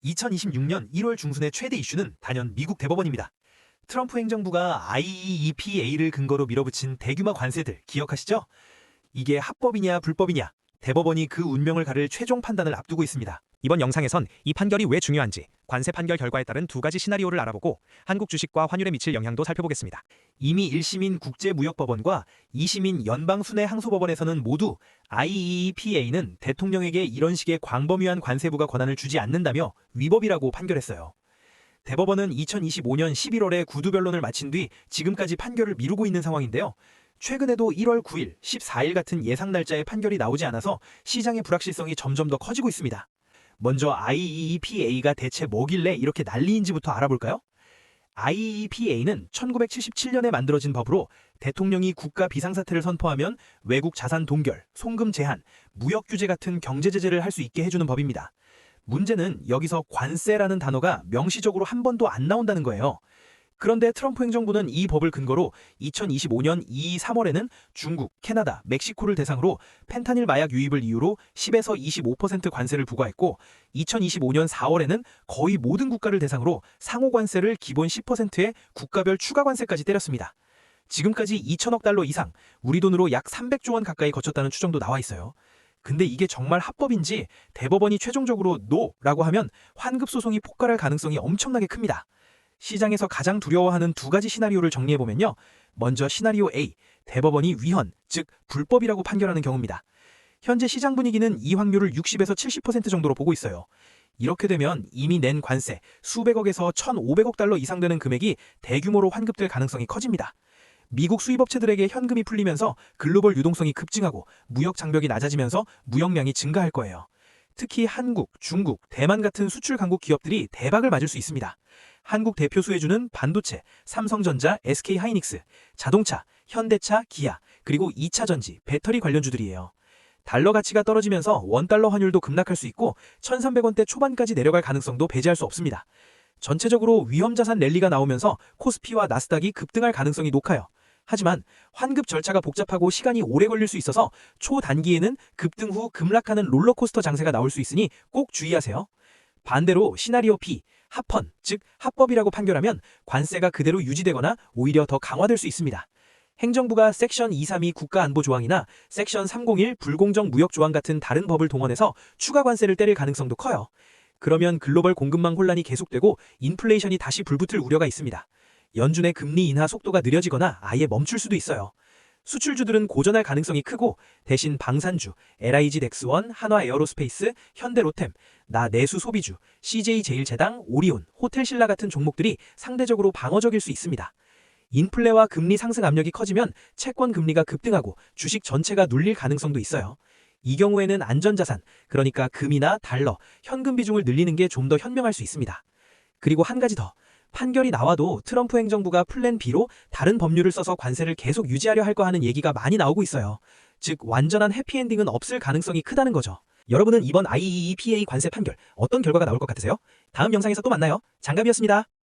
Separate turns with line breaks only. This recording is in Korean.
2026년 1월 중순의 최대 이슈는 단연 미국 대법원입니다. 트럼프 행정부가 IEEPA를 근거로 밀어붙인 대규모 관세들 기억하시죠? 이게 합법이냐 불법이냐, 대법원이 그 운명을 가를 최종 판단을 앞두고 있습니다.
이번 영상에선 이 판결이 왜 중요한지, 관세 판결 결과에 따른 두 가지 시나리오를 알아보고 한국 주식과 환율에 미칠 영향도 살펴보겠습니다.
이미 1심인 국제무역법원과 2심인 연방순회항소법원에서는 모두 IEEPA는 대통령에게 이런 식의 광범위한 관세부과 권한을 주지 않는다며 위법이라고 판결했어요. 대법원은 2025년 11월에 구두 변론을 마친 뒤 지금까지 판결을 미루고 있는 상황인데요. 최근에도 1월 9일, 14일 같은 예상 날짜에 판결이 나오지 않아서 시장의 불확실성이 점점 더 커지고 있습니다. 먼저 IEEPA가 대체 뭐길래 이렇게 난리인지부터 알아볼까요? IEEPA는 1977년에 만들어진 법으로 대통령이 국가 비상사태를 선포하면 외국 자산 동결, 송금 제한, 무역 규제 같은 경제 제재를 할 수 있게 해주는 법입니다. 문제는 여기서 관세라는 단어가 명시적으로 한 번도 안 나온다는 거예요. 그런데 트럼프 행정부는 이 법을 근거로 2025년 3월에는 중국, 캐나다, 멕시코를 대상으로 펜타닐 마약 유입을 이유로 10에서 25% 관세를 부과했고 2025년 4월에는 거의 모든 국가를 대상으로 상호 관세를 기본 10%의 국가별 추가 관세까지 때렸습니다. 지금까지 2천억 달러 이상, 우리 돈으로 약 300조 원 가까이 거쳤다는 추정도 나와 있어요. 근데 이게 정말 합법인지 대법원이 최종적으로 NO라고 하면 환급 소송이 폭발할 가능성이 엄청나게 큽니다. 시장에서 가장 두려워하는 두 가지 시나리오를 정리해보면요. 먼저 시나리오 A, 대법원이 위헌, 즉 불법이라고 판결하는 경우입니다. 현재 시장 분위기는 이 확률을 60에서 70% 정도로 보고 있어요. 이렇게 되면 이미 낸 관세 수백억에서 1,500억 달러 이상 되는 금액이 대규모로 환급될 가능성이 커집니다. 미국 수입업체들에게 현금이 풀리면서 글로벌 유동성이 급증하고 무역 장벽이 낮아지면서 무역량이 증가할 거예요. 특히 한국, 중국, 대만 같은 수출 강국 기업들이 대박을 맞을 수 있습니다. 한국 대표 수혜주는 반도체, 삼성전자, SK하이닉스, 자동차, 현대차, 기아, 그리고 2차전지, 배터리 관련주들이에요. 달러 가치가 떨어지면서 원달러 환율도 급락할 수 있고 1,300원대 초반까지 내려갈 가능성도 배제할 수 없습니다. 전체적으로 위험자산 랠리가 나오면서 코스피와 나스닥이 급등할 가능성이 높아요. 하지만 환급 절차가 복잡하고 시간이 오래 걸릴 수 있어서 초단기에는 급등 후 급락하는 롤러코스터 장세가 나올 수 있으니 꼭 주의하세요. 반대로 시나리오 B, 합헌, 즉 합법이라고 판결하면 관세가 그대로 유지되거나 오히려 더 강화될 수 있습니다. 행정부가 섹션 232 국가안보조항이나 섹션 301 불공정 무역조항 같은 다른 법을 동원해서 추가 관세를 때릴 가능성도 커요. 그러면 글로벌 공급망 혼란이 계속되고 인플레이션이 다시 불붙을 우려가 있습니다. 연준의 금리 인하 속도가 느려지거나 아예 멈출 수도 있어요. 수출주들은 고전할 가능성이 크고 대신 방산주, LIG-넥스원, 한화에어로스페이스, 현대로템, 내수소비주, CJ제일제당, 오리온, 호텔신라 같은 종목들이 상대적으로 방어적일 수 있습니다. 인플레와 금리 상승 압력이 커지면 채권 금리가 급등하고 주식 전체가 눌릴 가능성도 있어요. 이 경우에는 안전자산, 그러니까 금이나 달러, 현금 비중을 늘리는 게 좀 더 현명할 수 있습니다. 그리고 한 가지 더. 판결이 나와도 트럼프 행정부가 플랜 B로 다른 법률을 써서 관세를 계속 유지하려 할 거 하는 얘기가 많이 나오고 있어요. 즉 완전한 해피엔딩은 없을 가능성이 크다는 거죠. 여러분은 이번 IEEPA 관세 판결 어떤 결과가 나올 것 같으세요? 다음 영상에서 또 만나요. 장갑이었습니다.